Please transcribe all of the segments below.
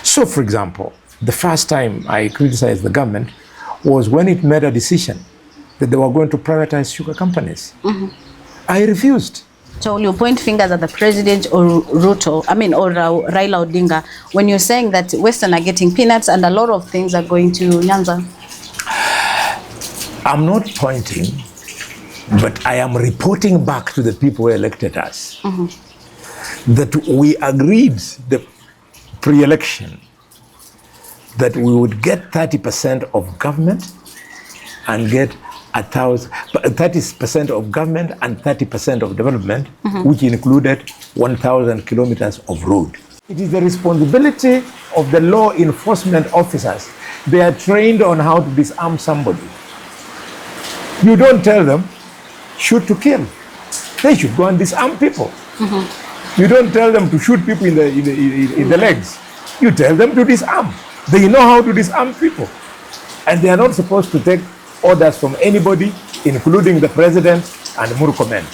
So, for example, the first time I criticized the government was when it made a decision that they were going to privatize sugar companies. I refused. So will you point fingers at the president or Ruto, or Raila Odinga, when you're saying that Western are getting peanuts and a lot of things are going to Nyanza? I'm not pointing, but I am reporting back to the people who elected us that we agreed the pre-election that we would get 30% of government and get 30% of government and 30% of development, which included 1,000 kilometers of road. It is the responsibility of the law enforcement officers. They are trained on how to disarm somebody. You don't tell them, shoot to kill. They should go and disarm people. You don't tell them to shoot people in the legs. You tell them to disarm. They know how to disarm people. And they are not supposed to take orders from anybody, including the president and Murkomen.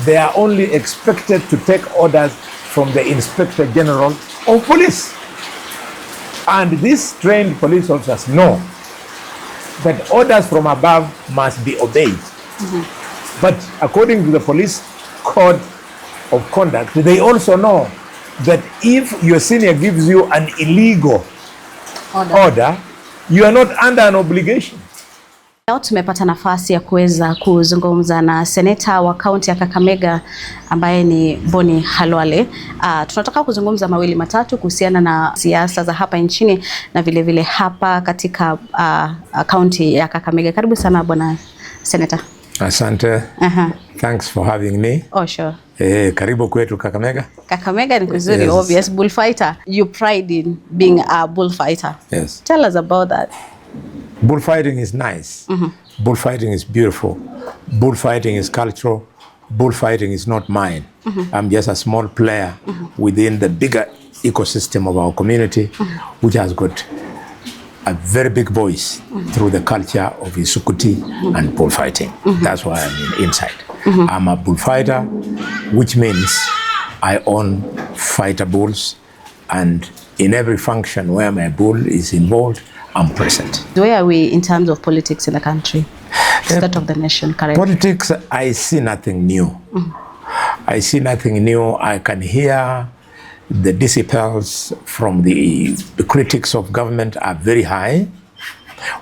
They are only expected to take orders from the Inspector General of Police. And these trained police officers know that orders from above must be obeyed. But according to the police code of conduct, they also know that if your senior gives you an illegal order, you are not under an obligation. Leo tumepata nafasi ya kuweza kuzungumza na seneta wa kaunti ya Kakamega ambaye ni Boni Khalwale. Tunataka kuzungumza mawili matatu kuhusiana na siasa za hapa nchini na vile vile hapa katika kaunti ya Kakamega. Karibu sana bwana seneta. Asante. Thanks for having me. Oh, sure. Karibu kwetu Kakamega. Kakamega ni kuzuri, yes. Obvious. Bullfighter. You pride in being a bullfighter. Yes. Tell us about that. Bullfighting is nice. Bullfighting is beautiful. Bullfighting is cultural. Bullfighting is not mine. I'm just a small player within the bigger ecosystem of our community, which has got a very big voice through the culture of Isukuti and bullfighting. That's why I'm inside. I'm a bullfighter, which means I own fighter bulls, and in every function where my bull is involved, I'm present. Where are we in terms of politics in the country? State of the nation, correct? Politics, I see nothing new. I see nothing new. I can hear the decibels from the critics of government are very high,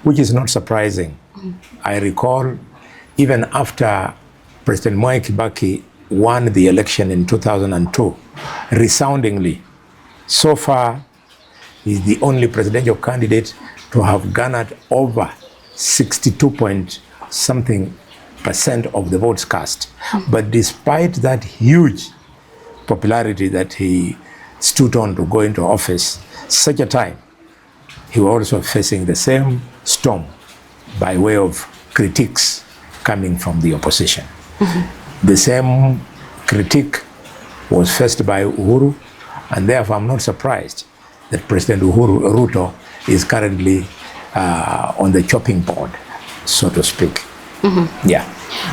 which is not surprising. I recall even after President Mwai Kibaki won the election in 2002, resoundingly, so far he's the only presidential candidate to have garnered over 62.something% of the votes cast. But despite that huge popularity that he stood on to go into office, such a time, he was also facing the same storm by way of critiques coming from the opposition. The same critique was faced by Uhuru, and therefore I'm not surprised that President Ruto is currently on the chopping board, so to speak. Yeah.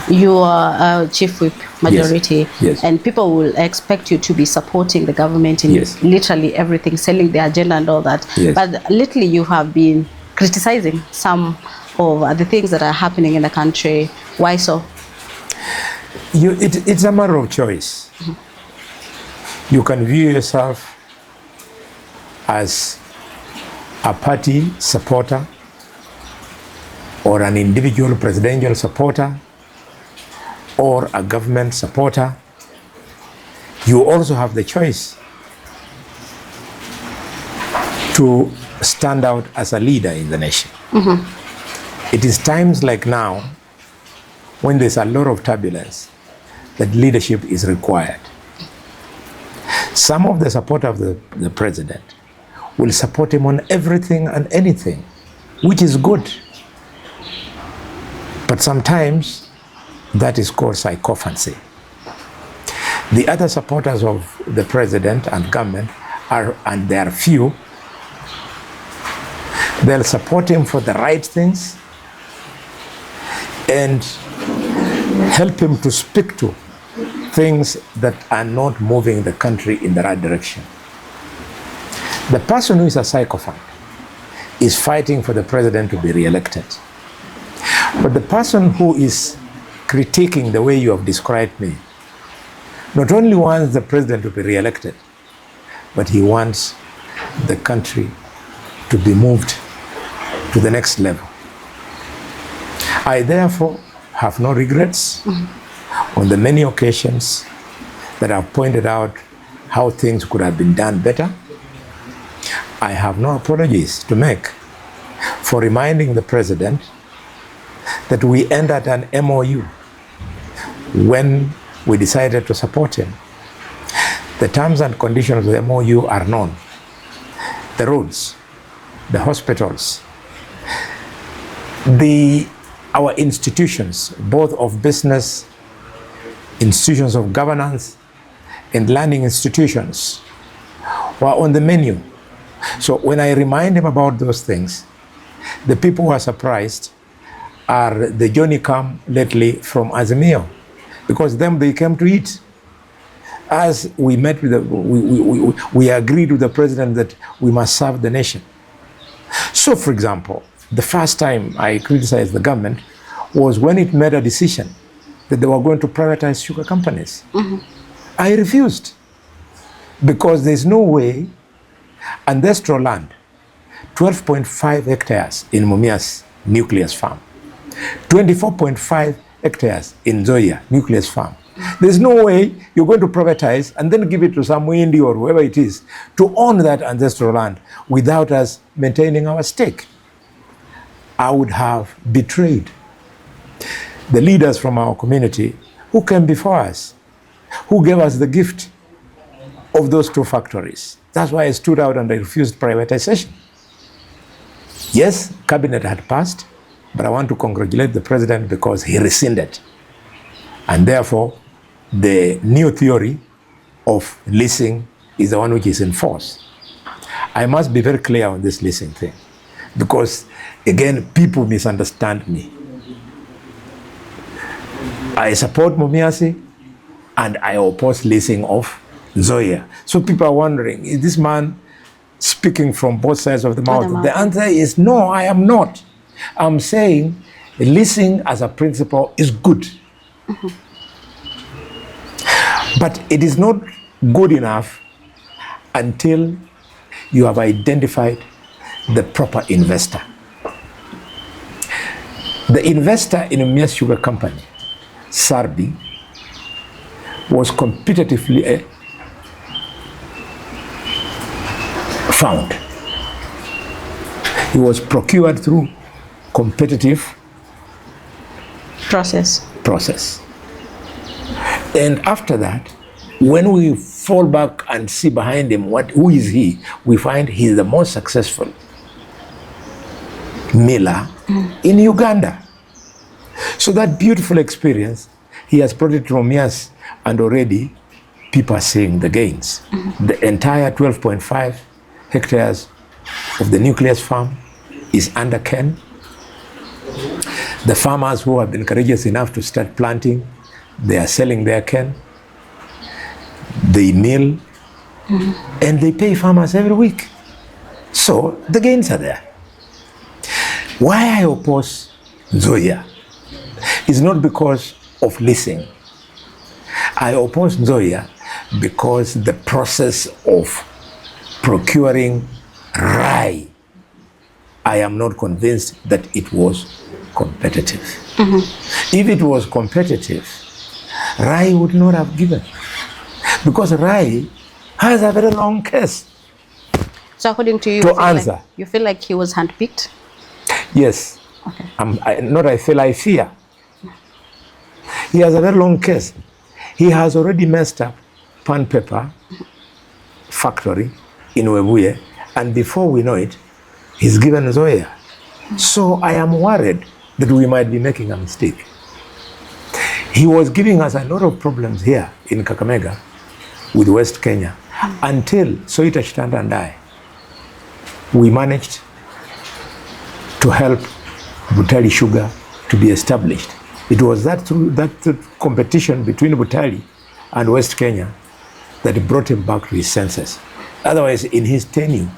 You are a chief whip majority, yes. And people will expect you to be supporting the government in literally everything, selling the agenda and all that. But lately you have been criticizing some of the things that are happening in the country. Why so? It's a matter of choice. You can view yourself as a party supporter or an individual presidential supporter or a government supporter. You also have the choice to stand out as a leader in the nation. It is times like now when there's a lot of turbulence that leadership is required. Some of the supporters of the president will support him on everything and anything, which is good. But sometimes that is called sycophancy. The other supporters of the president and government are, and they are few, they'll support him for the right things and help him to speak to things that are not moving the country in the right direction. The person who is a sycophant is fighting for the president to be re-elected. But the person who is critiquing the way you have described me not only wants the president to be re-elected, but he wants the country to be moved to the next level. I therefore have no regrets on the many occasions that I've pointed out how things could have been done better. I have no apologies to make for reminding the president that we entered an MOU when we decided to support him. The terms and conditions of the MOU are known. The roads, the hospitals, our institutions, both of business, institutions of governance, and learning institutions, were on the menu. So when I remind him about those things, the people who are surprised are the Johnny come lately from Azimio, because them they came to eat. As we met with we agreed with the president that we must serve the nation. So, for example, the first time I criticized the government was when it made a decision that they were going to privatize sugar companies. I refused, because there's no way ancestral land, 12.5 hectares in Mumia's nucleus farm, 24.5 hectares in Zoya nucleus farm. There's no way you're going to privatize and then give it to some Windy or whoever it is to own that ancestral land without us maintaining our stake. I would have betrayed the leaders from our community who came before us, who gave us the gift of those two factories. That's why I stood out and I refused privatization. Yes, cabinet had passed, but I want to congratulate the president because he rescinded. And therefore, the new theory of leasing is the one which is in force. I must be very clear on this leasing thing, because again, people misunderstand me. I support Mumiasi and I oppose leasing of Zoya. So people are wondering, is this man speaking from both sides of the mouth? The answer is no, I am not. I'm saying leasing as a principle is good. But it is not good enough until you have identified the proper investor. The investor in Mumia's sugar company, Sarbi, was competitively found. He was procured through competitive process. And after that, when we fall back and see behind him who is he, we find he's the most successful miller in Uganda. So that beautiful experience, he has brought it to Mumias, and already people are seeing the gains. The entire 12.5 hectares of the nucleus farm is under Ken. The farmers who have been courageous enough to start planting, they are selling their Ken. They mill, and they pay farmers every week. So the gains are there. Why I oppose Zoya is not because of leasing. I oppose Zoya because the process of procuring rye, I am not convinced that it was competitive. If it was competitive, rye would not have given, because rye has a very long case. So according to you, you feel like he was handpicked? Yes. Okay. I fear. He has a very long case. He has already messed up pan paper factory in Webuye, and before we know it, he's given Zoya. So I am worried that we might be making a mistake. He was giving us a lot of problems here in Kakamega with West Kenya until Soita Chitanda and I, we managed to help Butali Sugar to be established. It was that competition between Butali and West Kenya that brought him back to his senses. Otherwise, in his tenure,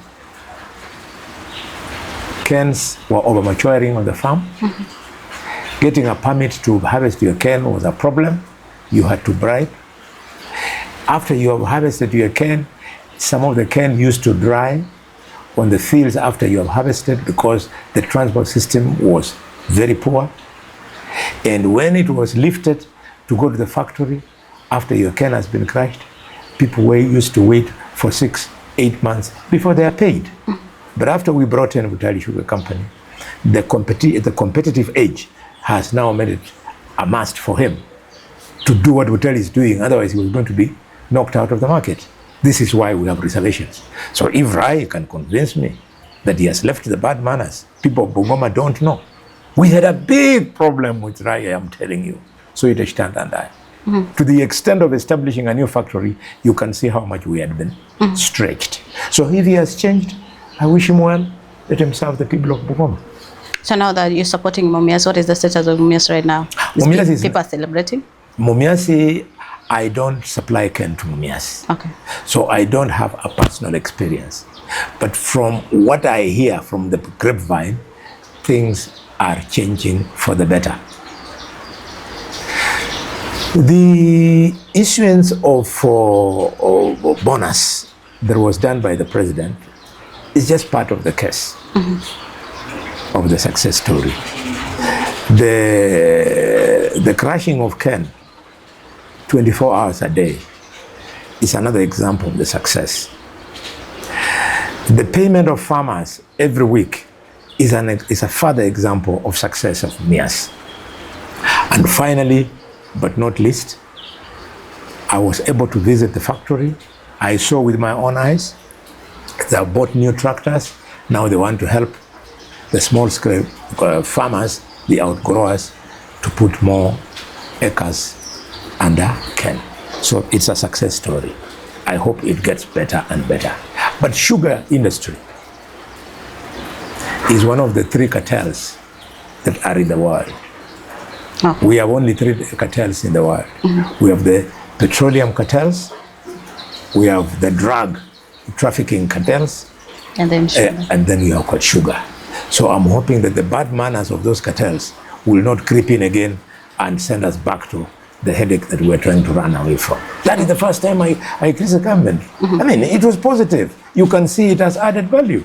canes were over-maturing on the farm. Getting a permit to harvest your cane was a problem. You had to bribe. After you have harvested your cane, some of the cane used to dry on the fields after you have harvested because the transport system was very poor. And when it was lifted to go to the factory, after your cane has been crushed, people were used to wait for 6-8 months before they are paid. But after we brought in Butali Sugar Company, the competitive edge has now made it a must for him to do what Butali is doing. Otherwise, he was going to be knocked out of the market. This is why we have reservations. So if Rai can convince me that he has left the bad manners, people of Bungoma don't know. We had a big problem with Rai, I'm telling you. So it is stand and I. To the extent of establishing a new factory, you can see how much we had been stretched. So if he has changed, I wish him well. Let him serve the people of Bungoma. So now that you're supporting Mumias, what is the status of Mumias right now? Mumias People are celebrating? Mumias, I don't supply cane to Mumias. Okay. So I don't have a personal experience. But from what I hear from the grapevine, things are changing for the better. The issuance of bonus that was done by the president is just part of the case of the success story. The crushing of cane 24 hours a day is another example of the success. The payment of farmers every week is a further example of success of Mumias. And finally, but not least, I was able to visit the factory. I saw with my own eyes. They have bought new tractors. Now they want to help the small-scale farmers, the outgrowers, to put more acres under cane. So it's a success story. I hope it gets better and better. But sugar industry is one of the 3 cartels that are in the world. Okay. We have only 3 cartels in the world. We have the petroleum cartels, we have the drug trafficking cartels, and then sugar. And then you have got sugar. So I'm hoping that the bad manners of those cartels will not creep in again and send us back to the headache that we're trying to run away from. That is the first time I criticized the government. I mean, it was positive. You can see it has added value.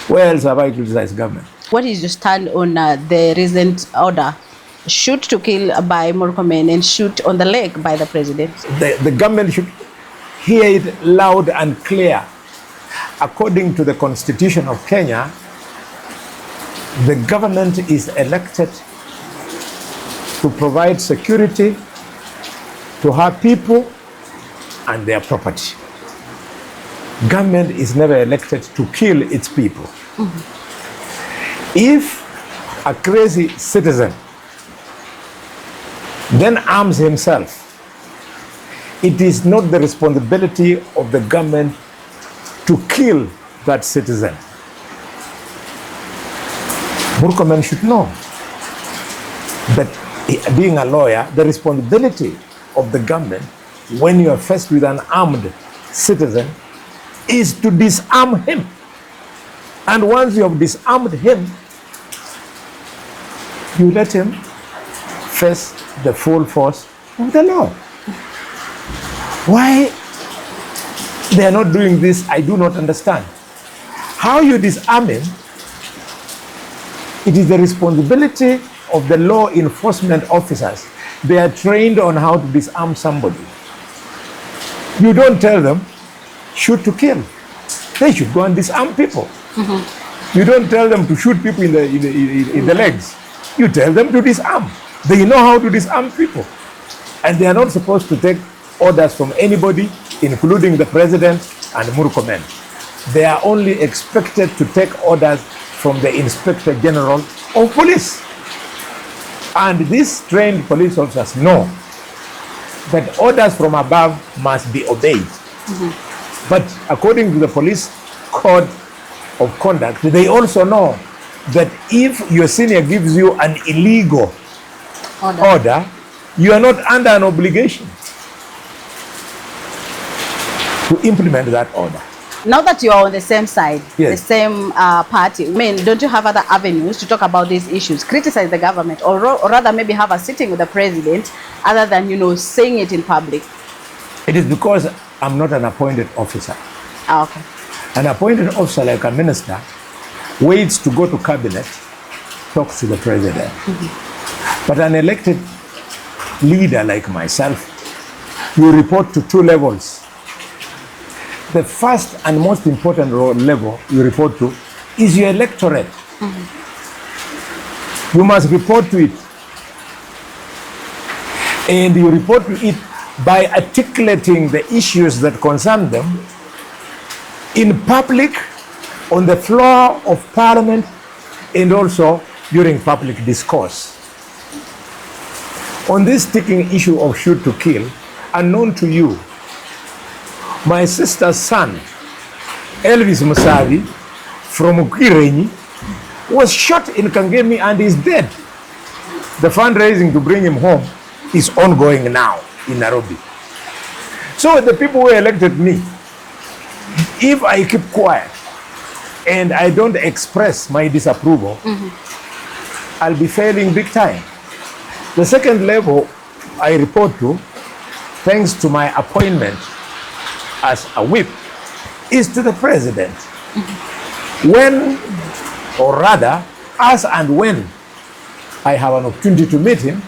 Where else have I criticized government? What is your stand on the recent order, shoot to kill by Murkomen and shoot on the leg by the president? The government should hear it loud and clear. According to the Constitution of Kenya, the government is elected to provide security to her people and their property. Government is never elected to kill its people. If a crazy citizen then arms himself, it is not the responsibility of the government to kill that citizen. Murkomen should know that, being a lawyer, the responsibility of the government when you are faced with an armed citizen is to disarm him. And once you have disarmed him, you let him face the full force of the law. Why they are not doing this, I do not understand. How you disarm him, it is the responsibility of the law enforcement officers. They are trained on how to disarm somebody. You don't tell them, shoot to kill. They should go and disarm people. You don't tell them to shoot people in the legs. You tell them to disarm. They know how to disarm people. And they are not supposed to take orders from anybody, including the president and Murkomen. They are only expected to take orders from the Inspector General of Police. And these trained police officers know that orders from above must be obeyed. But according to the police code of conduct, they also know that if your senior gives you an illegal order, you are not under an obligation to implement that order. Now that you are on the same side, Yes. the same party, I mean, don't you have other avenues to talk about these issues, criticize the government, or rather maybe have a sitting with the president, other than, saying it in public? It is because I'm not an appointed officer. Okay. An appointed officer like a minister waits to go to cabinet, talks to the president. But an elected leader like myself, you report to two levels. The first and most important level you report to is your electorate. You must report to it. And you report to it by articulating the issues that concern them in public, on the floor of parliament, and also during public discourse. On this sticking issue of shoot to kill, unknown to you, my sister's son, Elvis Musavi, from Ukirenyi, was shot in Kangemi and is dead. The fundraising to bring him home is ongoing now in Nairobi. So the people who elected me, if I keep quiet and I don't express my disapproval, I'll be failing big time. The second level I report to, thanks to my appointment as a whip, is to the president. When, or rather, as and when I have an opportunity to meet him,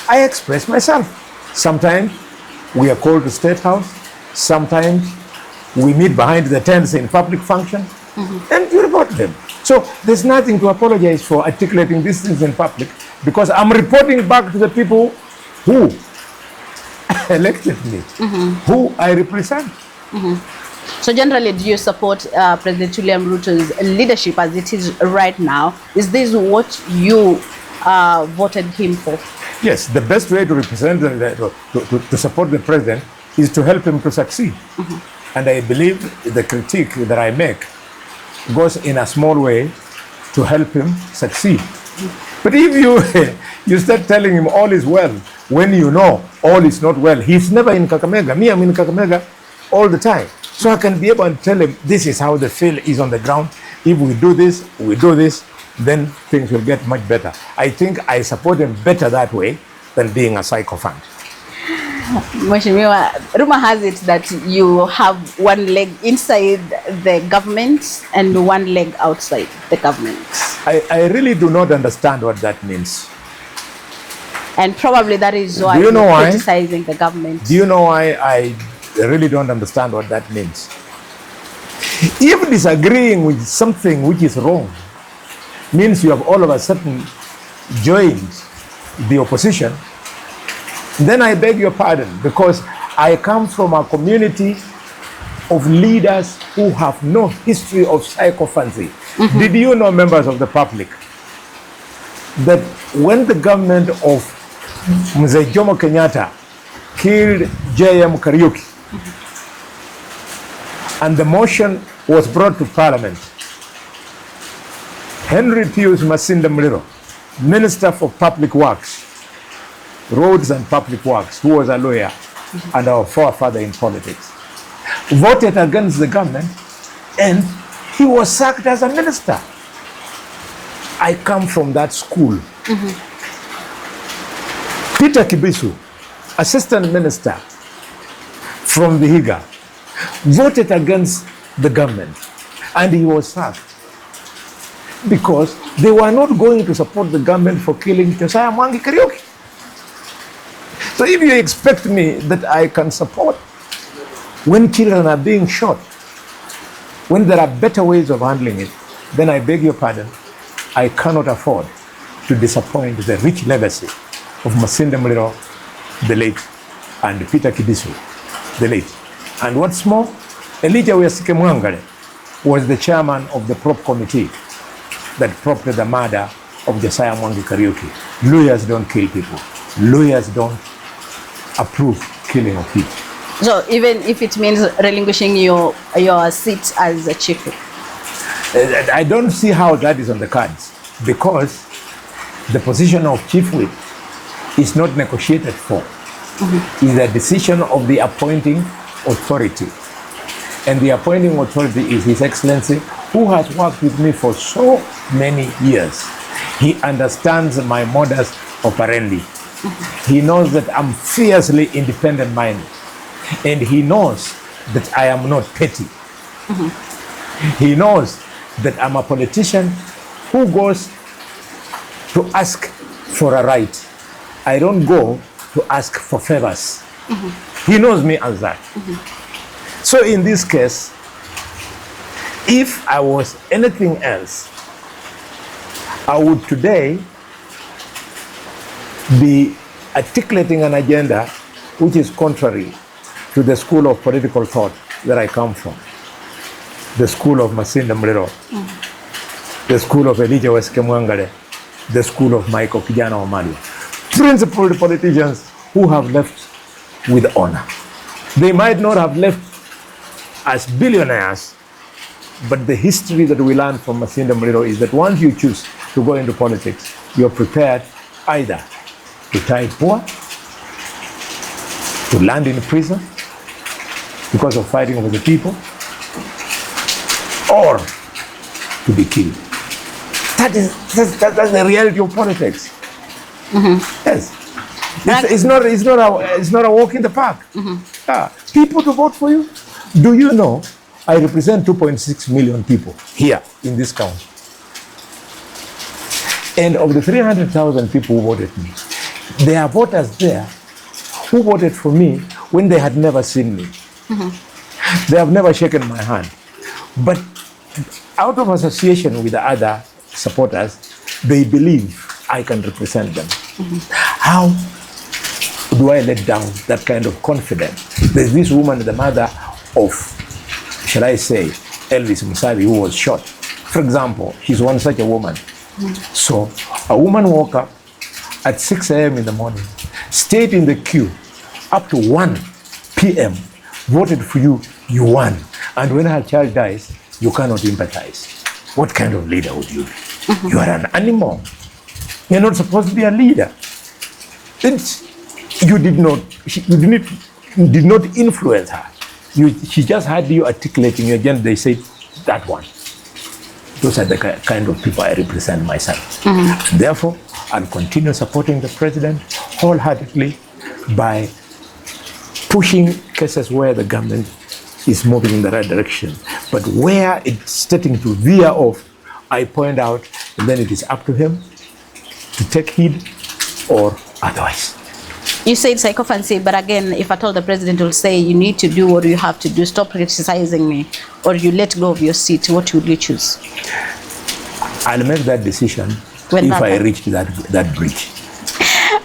I express myself. Sometimes we are called to State House, sometimes we meet behind the tents in public function, and you report them. So there's nothing to apologize for articulating these things in public, because I'm reporting back to the people who elected me, who I represent. So generally, do you support President William Ruto's leadership as it is right now? Is this what you voted him for? Yes, the best way to represent, to support the president is to help him to succeed. And I believe the critique that I make goes in a small way to help him succeed. But if you start telling him all is well, when you know all is not well, he's never in Kakamega. Me, I'm in Kakamega all the time. So I can be able to tell him, this is how the feel is on the ground. If we do this, then things will get much better. I think I support him better that way than being a sycophant. Mheshimiwa, rumor has it that you have one leg inside the government and one leg outside the government. I really do not understand what that means. And probably that is why you're criticizing the government. Do you know why I really don't understand what that means? If disagreeing with something which is wrong means you have all of a sudden joined the opposition, then I beg your pardon, because I come from a community of leaders who have no history of sycophancy. Did you know, members of the public, that when the government of Mzee Jomo Kenyatta killed J.M. Kariuki, and the motion was brought to Parliament, Henry Pius Masinda Muliro, Minister for Public Works, Roads and Public Works, who was a lawyer and our forefather in politics, voted against the government, and he was sacked as a minister. I come from that school. Peter Kibisu, assistant minister from Vihiga, voted against the government, and he was sacked because they were not going to support the government for killing Josiah Mwangi Kariuki. So if you expect me that I can support when children are being shot, when there are better ways of handling it, then I beg your pardon, I cannot afford to disappoint the rich legacy of Masinda Muliro, the late, and Peter Kibisu, the late. And what's more, Elijah Wesike Mwangale was the chairman of the prop committee that propped the murder of Josiah Mwangi Kariuki. Lawyers don't kill people. Lawyers don't approve killing of people. So even if it means relinquishing your seat as a chief whip? I don't see how that is on the cards, because the position of chief whip is not negotiated for. It's a decision of the appointing authority. And the appointing authority is His Excellency, who has worked with me for so many years. He understands my modus operandi. He knows that I'm fiercely independent-minded. And he knows that I am not petty. He knows that I'm a politician who goes to ask for a right. I don't go to ask for favors. He knows me as that. So in this case, if I was anything else, I would today be articulating an agenda which is contrary to the school of political thought that I come from. The school of Masinda Mlero, the school of Elijah Weske Mwangale, the school of Michael Kijana Omali. Principled politicians who have left with honor. They might not have left as billionaires, but the history that we learn from Masinda Mlero is that once you choose to go into politics, you're prepared either to die poor, to land in prison because of fighting over the people, or to be killed. That's the reality of politics. Yes. It's not a walk in the park. People to vote for you. Do you know I represent 2.6 million people here in this county? And of the 300,000 people who voted me, there are voters there who voted for me when they had never seen me. They have never shaken my hand. But out of association with the other supporters, they believe I can represent them. How do I let down that kind of confidence? There's this woman, the mother of, shall I say, Elvis Musavi, who was shot. For example, she's one such a woman. So a woman woke up at 6 a.m. in the morning, stayed in the queue up to 1 p.m., voted for you, you won. And when her child dies, you cannot empathize. What kind of leader would you be? You are an animal. You're not supposed to be a leader. You did not influence her. She just had you articulating your agenda. They said, that one. Those are the kind of people I represent myself. Therefore, I'll continue supporting the president wholeheartedly by pushing cases where the government is moving in the right direction. But where it's starting to veer off, I point out, and then it is up to him to take heed or otherwise. You said sycophancy, but again, if at all the president will say you need to do what you have to do, stop criticizing me, or you let go of your seat, what will you choose? I'll make that decision if I reach that bridge.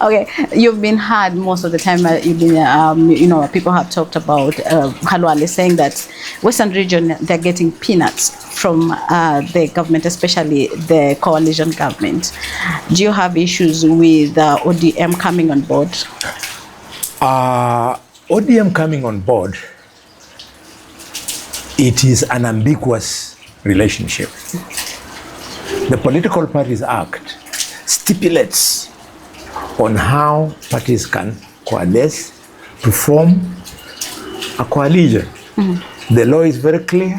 Okay, you've been heard most of the time. You've been, people have talked about Khalwale saying that Western region, they're getting peanuts from the government, especially the coalition government. Do you have issues with ODM coming on board? ODM coming on board, it is an ambiguous relationship. The Political Parties Act stipulates on how parties can coalesce to form a coalition. The law is very clear.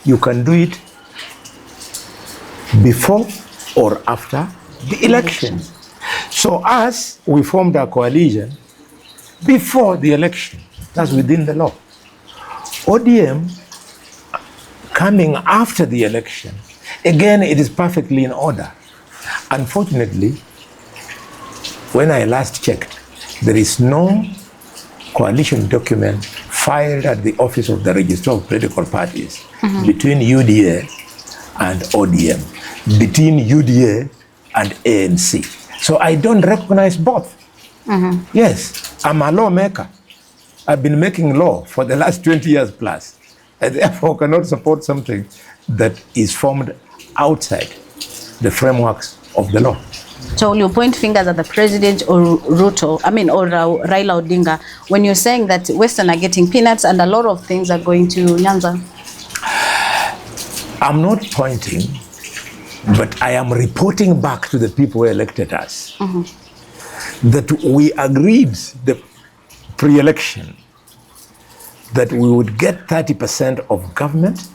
You can do it before or after the election. So as we formed a coalition before the election, that's within the law. ODM coming after the election, again, it is perfectly in order. Unfortunately, when I last checked, there is no coalition document filed at the office of the Registrar of Political Parties between UDA and ODM, between UDA and ANC. So I don't recognize both. Yes, I'm a lawmaker. I've been making law for the last 20 years plus. I therefore cannot support something that is formed outside the frameworks of the law. So will you point fingers at the president or Raila Odinga when you're saying that Western are getting peanuts and a lot of things are going to Nyanza? I'm not pointing, but I am reporting back to the people who elected us that we agreed the pre-election that we would get 30% of government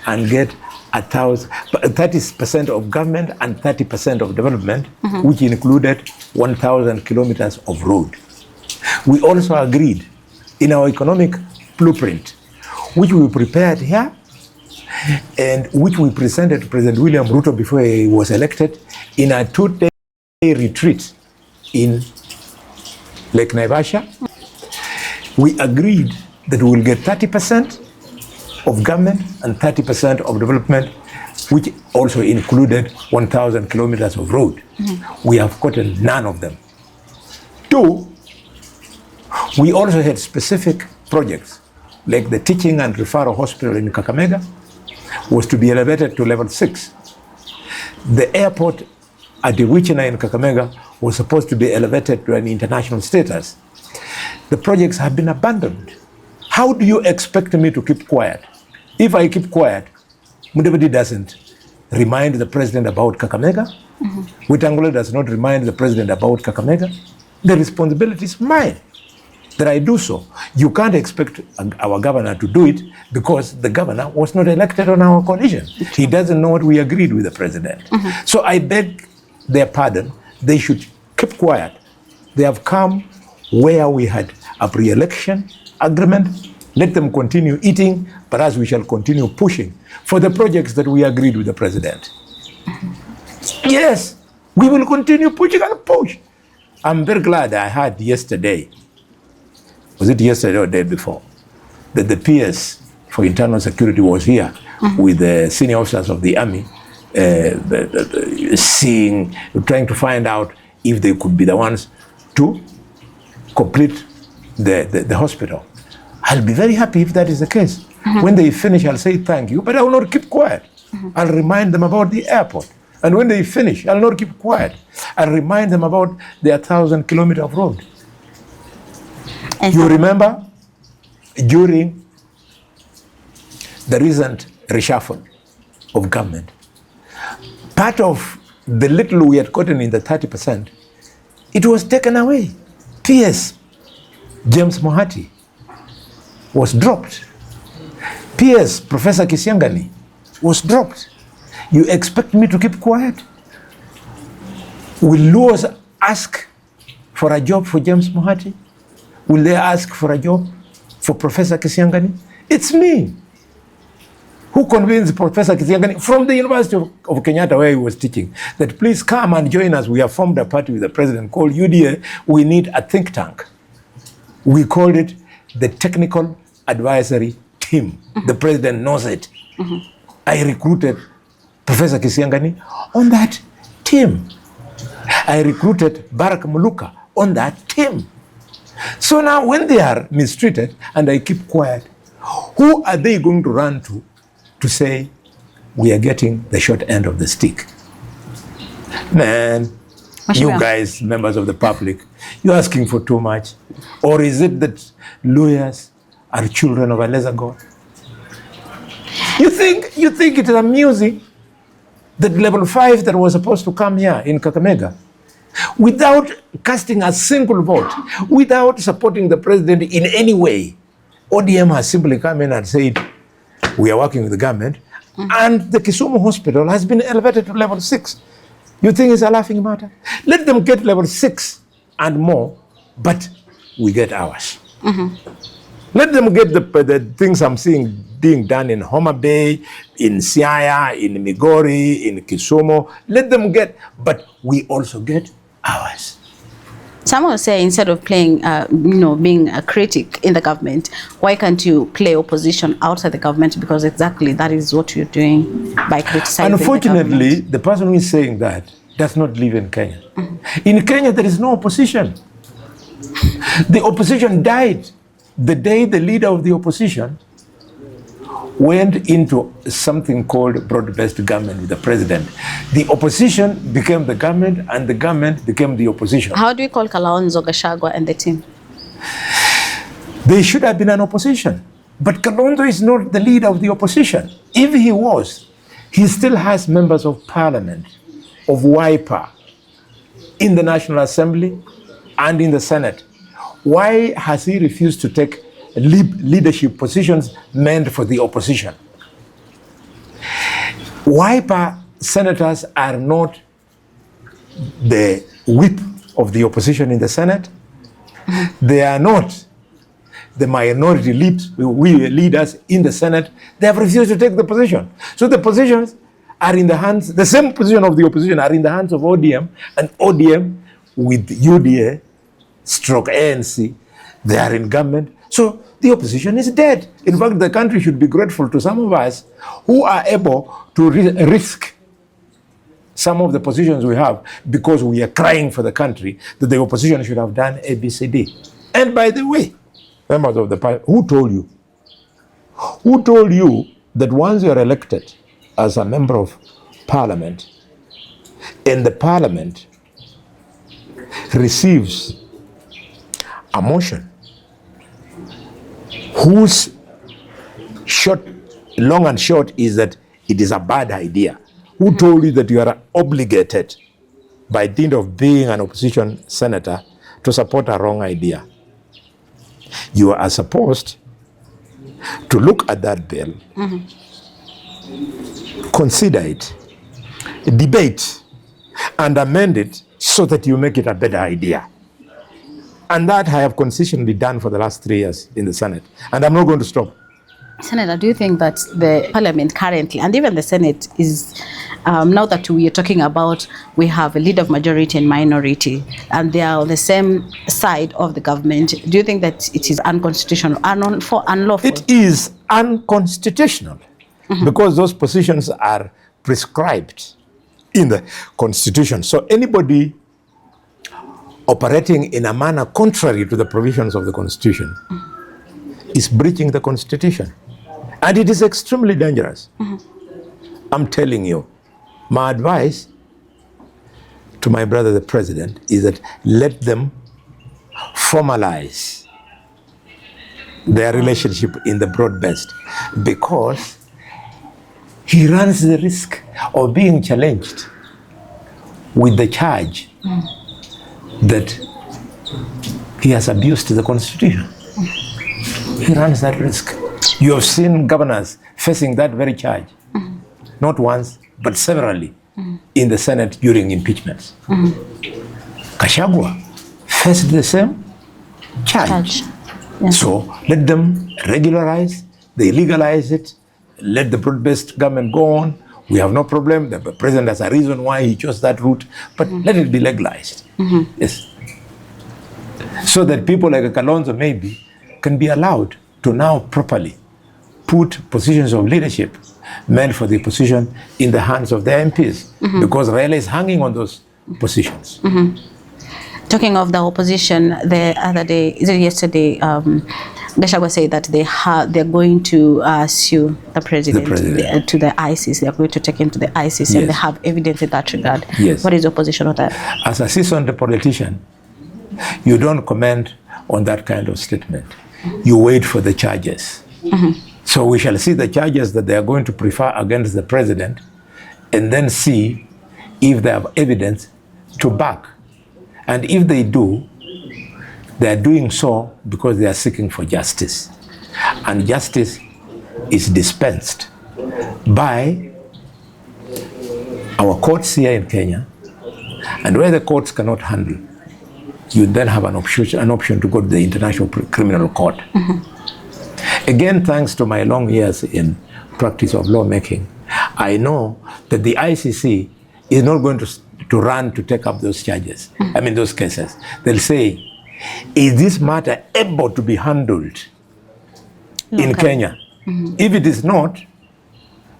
and get 30% of government and 30% of development, which included 1,000 kilometers of road. We also agreed in our economic blueprint, which we prepared here and which we presented to President William Ruto before he was elected in a 2-day retreat in Lake Naivasha. We agreed that we will get 30% of government and 30% of development, which also included 1,000 kilometers of road. We have gotten none of them. 2, we also had specific projects, like the teaching and referral hospital in Kakamega was to be elevated to level 6. The airport at the Wichina in Kakamega was supposed to be elevated to an international status. The projects have been abandoned. How do you expect me to keep quiet? If I keep quiet, Mudavadi doesn't remind the president about Kakamega. Wetangula does not remind the president about Kakamega. The responsibility is mine that I do so. You can't expect our governor to do it because the governor was not elected on our coalition. He doesn't know what we agreed with the president. So I beg their pardon. They should keep quiet. They have come where we had a pre-election agreement. Let them continue eating, but as we shall continue pushing for the projects that we agreed with the president. Yes, we will continue pushing and push. I'm very glad I heard yesterday, was it yesterday or the day before, that the PS for internal security was here with the senior officers of the army, trying to find out if they could be the ones to complete the hospital. I'll be very happy if that is the case. When they finish, I'll say thank you, but I will not keep quiet. I'll remind them about the airport. And when they finish, I'll not keep quiet. I'll remind them about their 1,000-kilometer of road. You remember during the recent reshuffle of government, part of the little we had gotten in the 30%, it was taken away. PS James Mohati was dropped. PS Professor Kisiangani was dropped. You expect me to keep quiet? Will Luos ask for a job for James Mohati? Will they ask for a job for Professor Kisiangani? It's me who convinced Professor Kisiangani from the University of Kenyatta, where he was teaching, that please come and join us. We have formed a party with the president called UDA. We need a think tank. We called it the Technical Advisory Team. The president knows it. I recruited Professor Kisiangani on that team. I recruited Barack Muluka on that team. So now when they are mistreated and I keep quiet, who are they going to run to say we are getting the short end of the stick? Man, you guys, members of the public, you're asking for too much. Or is it that lawyers are children of a lesser God? You think it is amusing that level 5 that was supposed to come here in Kakamega, without casting a single vote, without supporting the president in any way, ODM has simply come in and said, we are working with the government, and the Kisumu hospital has been elevated to level 6. You think it's a laughing matter? Let them get level 6 and more, but we get ours. Let them get the things I'm seeing being done in Homa Bay, in Siaya, in Migori, in Kisumu. Let them get, but we also get ours. Some will say instead of playing, being a critic in the government, why can't you play opposition outside the government? Because exactly that is what you're doing by criticizing. Unfortunately, the person who is saying that does not live in Kenya. In Kenya, there is no opposition. The opposition died the day the leader of the opposition went into something called broad-based government with the president. The opposition became the government and the government became the opposition. How do you call Kalonzo, Gachagua and the team? They should have been an opposition. But Kalonzo is not the leader of the opposition. If he was, he still has members of parliament, of Wiper, in the National Assembly and in the Senate. Why has he refused to take leadership positions meant for the opposition. Wiper senators are not the whip of the opposition in the Senate. They are not the minority leaders in the Senate. They have refused to take the position. So the positions are in the hands, the same position of the opposition are in the hands of ODM, and ODM with UDA stroke ANC, they are in government. So the opposition is dead. In fact, the country should be grateful to some of us who are able to risk some of the positions we have because we are crying for the country that the opposition should have done ABCD. And by the way, members of the party, who told you? Who told you that once you are elected as a member of parliament and the parliament receives a motion whose long and short is that it is a bad idea? Who told you that you are obligated by dint of being an opposition senator to support a wrong idea? You are supposed to look at that bill, consider it, debate, and amend it so that you make it a better idea. And that I have consistently done for the last 3 years in the Senate, and I'm not going to stop. Senator, do you think that the Parliament currently, and even the Senate, is now that we are talking about, we have a leader of majority and minority, and they are on the same side of the government, do you think that it is unconstitutional, unlawful? It is unconstitutional because those positions are prescribed in the Constitution. So anybody operating in a manner contrary to the provisions of the Constitution is breaching the Constitution. And it is extremely dangerous. I'm telling you, my advice to my brother, the president, is that let them formalize their relationship in the broad-based, because he runs the risk of being challenged with the charge that he has abused the Constitution. He runs that risk. You have seen governors facing that very charge, not once, but severally in the Senate during impeachments. Gachagua faced the same charge. Yeah. So let them regularize, they legalize it, let the broad-based government go on. We have no problem. The president has a reason why he chose that route, but let it be legalized. Yes. So that people like Kalonzo maybe can be allowed to now properly put positions of leadership meant for the opposition in the hands of their MPs, because Raila is hanging on those positions. Talking of the opposition, the other day, is it yesterday, Gachagua said that they're going to sue the president, to the ICC. They're going to take him to the ICC, yes. And they have evidence in that regard. Yes. What is the opposition on that? As a seasoned politician, you don't comment on that kind of statement. You wait for the charges. So we shall see the charges that they are going to prefer against the president, and then see if they have evidence to back. And if they do, they are doing so because they are seeking for justice. And justice is dispensed by our courts here in Kenya. And where the courts cannot handle, you then have an option to go to the International Criminal Court. Again, thanks to my long years in practice of lawmaking, I know that the ICC is not going to run to take up those charges. I mean, those cases. They'll say, is this matter able to be handled in Kenya? If it is not,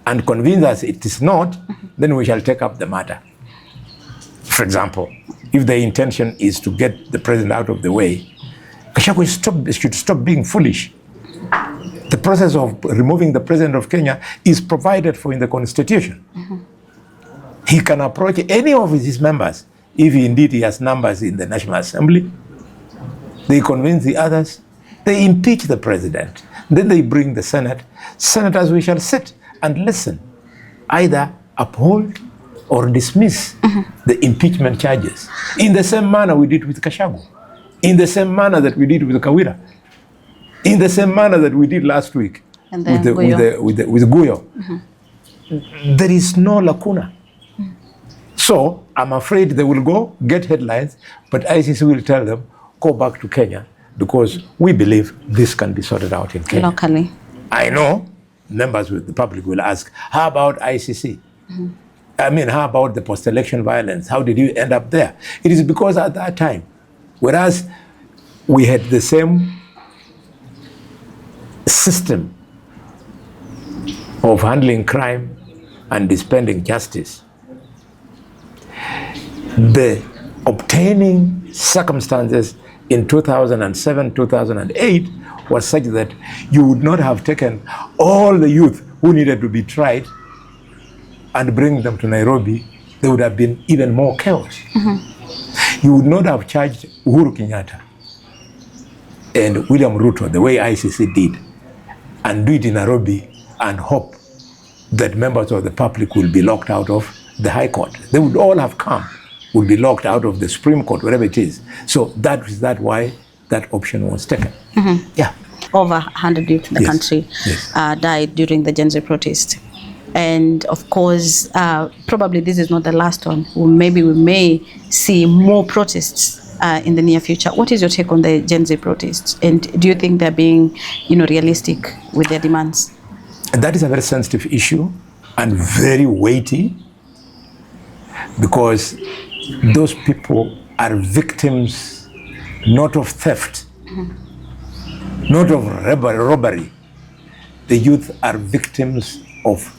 and convince us it is not, then we shall take up the matter. For example, if the intention is to get the president out of the way, Gachagua should stop being foolish. The process of removing the president of Kenya is provided for in the Constitution. He can approach any of his members, if indeed he has numbers in the National Assembly. They convince the others, they impeach the president. Then they bring the Senate. Senators, we shall sit and listen, either uphold or dismiss the impeachment charges. In the same manner we did with Gachagua, in the same manner that we did with Kawira. in the same manner that we did last week And with then Guyo. There is no lacuna. So I'm afraid they will go get headlines, but ICC will tell them, go back to Kenya, because we believe this can be sorted out in Kenya. Locally. I know members of the public will ask, how about ICC? I mean, how about the post-election violence? How did you end up there? It is because at that time, whereas we had the same system of handling crime and dispensing justice, the obtaining circumstances in 2007, 2008 was such that you would not have taken all the youth who needed to be tried and bring them to Nairobi. There would have been even more chaos. You would not have charged Uhuru Kenyatta and William Ruto the way ICC did, and do it in Nairobi and hope that members of the public will be locked out of the High Court. They would all have come, would be locked out of the Supreme Court, wherever it is. So that is why that option was taken. Yeah. Over 100 youth in the country died during the Gen Z protest. And of course, probably this is not the last one. Maybe we may see more protests in the near future. What is your take on the Gen Z protests? And do you think they're being, realistic with their demands? And that is a very sensitive issue and very weighty, because those people are victims not of theft, not of robbery. The youth are victims of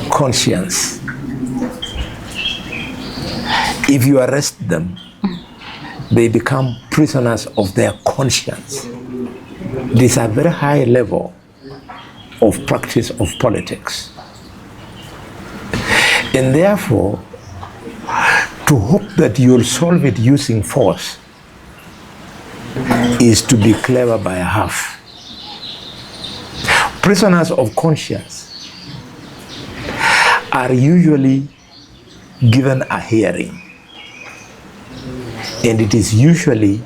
conscience. If you arrest them, they become prisoners of their conscience. It is a very high level of practice of politics. And therefore, to hope that you'll solve it using force is to be clever by a half. Prisoners of conscience are usually given a hearing, and it is usually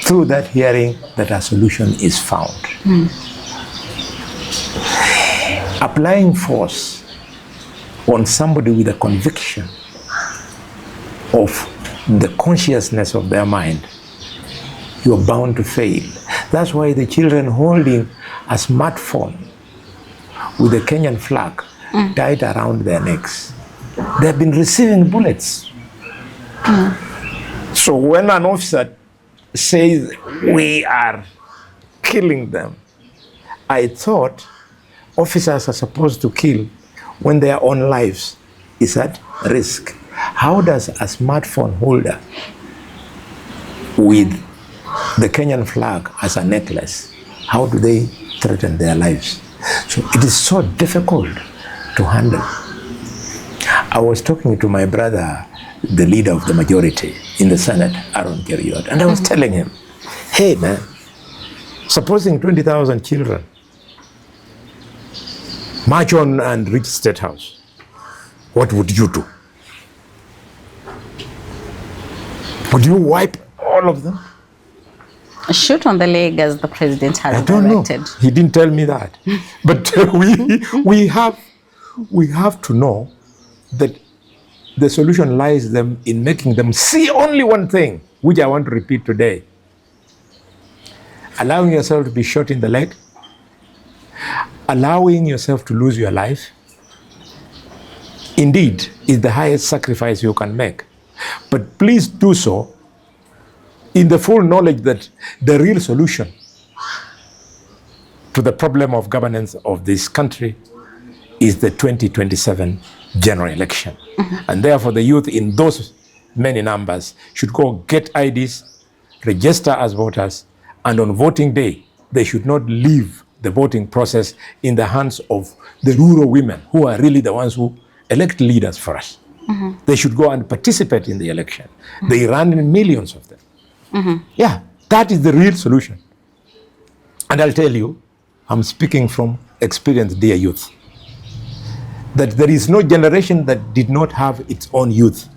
through that hearing that a solution is found. Applying force on somebody with a conviction of the consciousness of their mind, you're bound to fail. That's why the children holding a smartphone with the Kenyan flag tied around their necks, they've been receiving bullets. So when an officer says we are killing them, I thought officers are supposed to kill when their own lives is at risk. How does a smartphone holder with the Kenyan flag as a necklace, how do they threaten their lives? So it is so difficult to handle. I was talking to my brother, the leader of the majority in the Senate, Aaron Keriot, and I was telling him, hey man, supposing 20,000 children march on and reach State House, what would you do? Would you wipe all of them? Shoot on the leg as the president has I don't directed. know. He didn't tell me that. But we have to know that the solution lies in making them see only one thing, which I want to repeat today. Allowing yourself to be shot in the leg, allowing yourself to lose your life, indeed, is the highest sacrifice you can make. But please do so in the full knowledge that the real solution to the problem of governance of this country is the 2027 general election. And therefore the youth in those many numbers should go get IDs, register as voters, and on voting day, they should not leave the voting process in the hands of the rural women who are really the ones who elect leaders for us. They should go and participate in the election. They run in millions of them. Yeah, that is the real solution. And I'll tell you, I'm speaking from experience, dear youth, that there is no generation that did not have its own youth.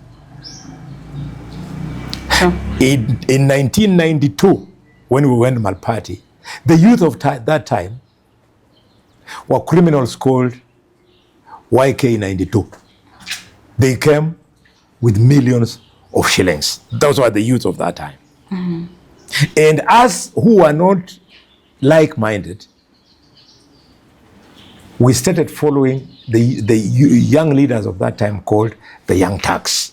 In 1992, when we went Malpati, the youth of that time were criminals called YK92. They came with millions of shillings. Those were the youth of that time. Mm-hmm. And us who are not like-minded, we started following the young leaders of that time called the Young Turks.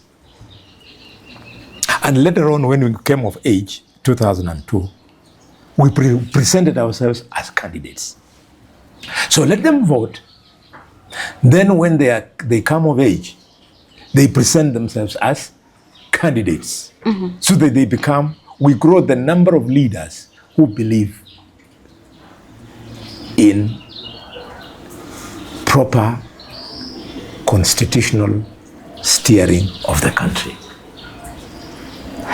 And later on, when we came of age, 2002, we presented ourselves as candidates. So let them vote. Then when they come of age, they present themselves as candidates. Mm-hmm. So that we grow the number of leaders who believe in proper constitutional steering of the country.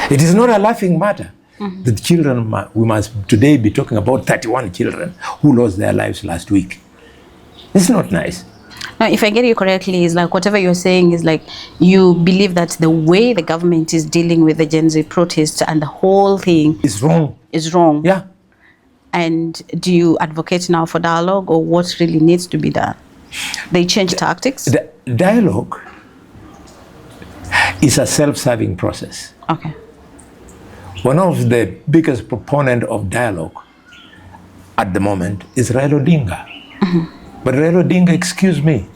It is not a laughing matter. Mm-hmm. The children, we must today be talking about 31 children who lost their lives last week. It's not nice. Now, if I get you correctly, it's like whatever you're saying is like you believe that the way the government is dealing with the Gen Z protests and the whole thing is wrong. Is wrong. Yeah. And do you advocate now for dialogue, or what really needs to be done? They change tactics? The dialogue is a self-serving process. Okay. One of the biggest proponents of dialogue at the moment is Raila Odinga. Mm-hmm. But Raila Odinga, excuse me,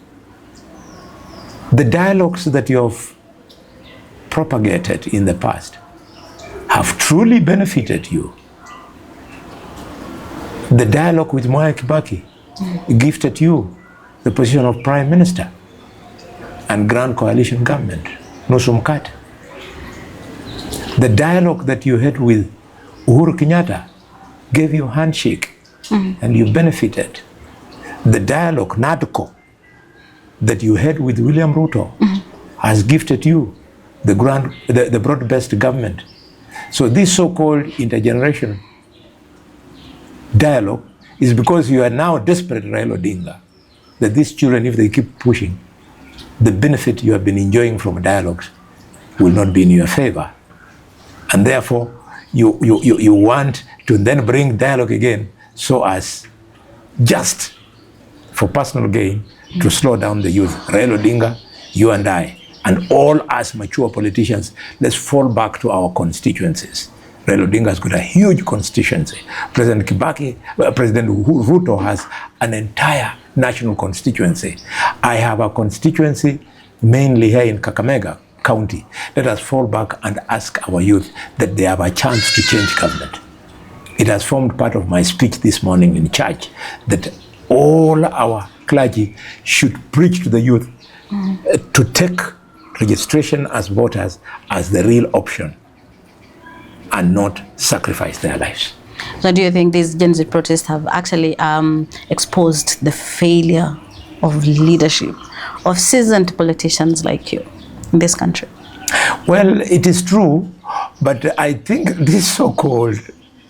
the dialogues that you have propagated in the past have truly benefited you. The dialogue with Mwai Kibaki gifted you the position of Prime Minister and Grand Coalition Government, nusu mkate. The dialogue that you had with Uhuru Kenyatta gave you a handshake, and you benefited. The dialogue, NADCO, that you had with William Ruto has gifted you the broad-based government. So this so-called intergenerational dialogue is because you are now desperate, Raila Odinga, that these children, if they keep pushing, the benefit you have been enjoying from dialogues will not be in your favor. And therefore, you want to then bring dialogue again so as just for personal gain to slow down the youth. Raila Odinga, you and I, and all us mature politicians, let's fall back to our constituencies. Raila Odinga has got a huge constituency. President Ruto has an entire national constituency. I have a constituency mainly here in Kakamega County. Let us fall back and ask our youth that they have a chance to change government. It has formed part of my speech this morning in church that all our clergy should preach to the youth to take registration as voters as the real option and not sacrifice their lives. So do you think these Gen Z protests have actually exposed the failure of leadership of seasoned politicians like you in this country? Well, it is true, but I think this so-called,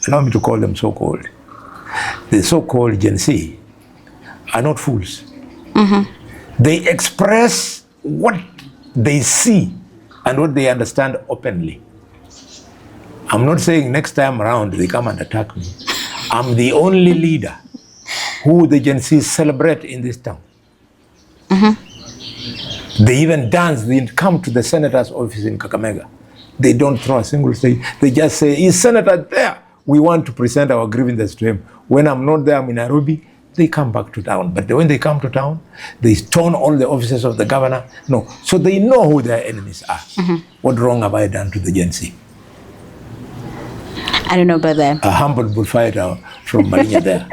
allow me to call them so-called, the so-called Gen Z are not fools. Mm-hmm. They express what they see and what they understand openly. I'm not saying next time around they come and attack me. I'm the only leader who the Gen Z celebrate in this town. Mm-hmm. They even dance, they come to the senator's office in Kakamega. They don't throw a single thing. They just say, is Senator there? We want to present our grievances to him. When I'm not there, I'm in Nairobi, they come back to town. But when they come to town, they stone all the offices of the governor. No, so they know who their enemies are. Mm-hmm. What wrong have I done to the Gen Z? I don't know about that. A humble bullfighter from Marinya there.